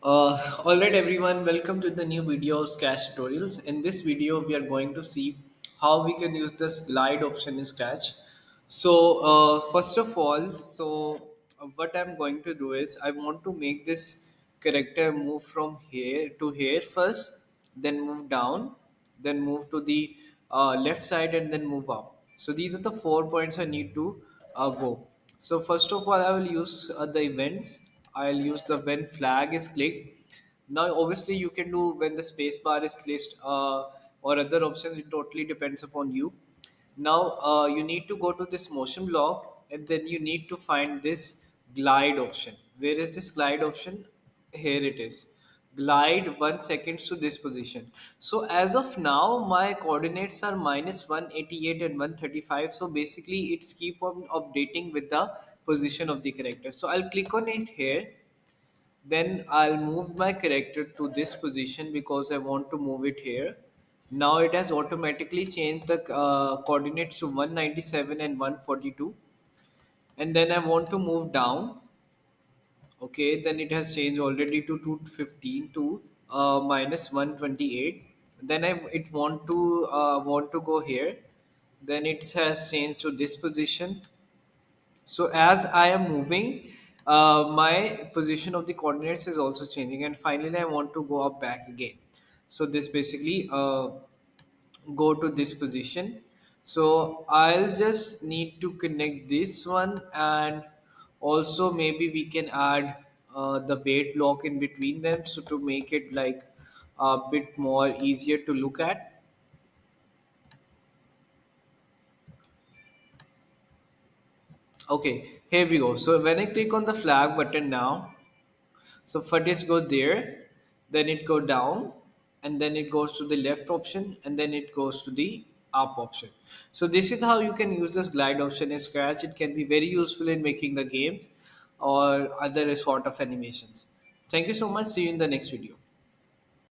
Alright everyone, welcome to the new video of Sketch tutorials. In this video, we are going to see how we can use this glide option in Sketch. First of all, what I'm going to do is I want to make this character move from here to here first, then move down, then move to the left side and then move up. So these are the 4 points I need to go. So first of all, I will use the events. I'll use the when flag is clicked. Now, obviously, you can do when the space bar is clicked or other options. It totally depends upon you. Now, you need to go to this motion block and then you need to find this glide option. Where is this glide option? Here it is. Glide 1 second to this position. So as of now, my coordinates are minus 188 and 135. So basically, it's keep on updating with the position of the character. So I'll click on it here, then I'll move my character to this position because I want to move it here. Now it has automatically changed the coordinates to 197 and 142. And then I want to move down. Okay, then it has changed already to 215 to minus 128. Then it want to go here. Then it has changed to this position. So as I am moving, my position of the coordinates is also changing, and finally I want to go up back again. So this basically go to this position. So I'll just need to connect this one, and also maybe we can add the weight block in between them, so to make it like a bit more easier to look at. Okay, here we go. So when I click on the flag button now, so first go there, then it go down, and then it goes to the left option, and then it goes to the up option. So this is how you can use this glide option in Scratch. It can be very useful in making the games or other sort of animations. Thank you so much. See you in the next video.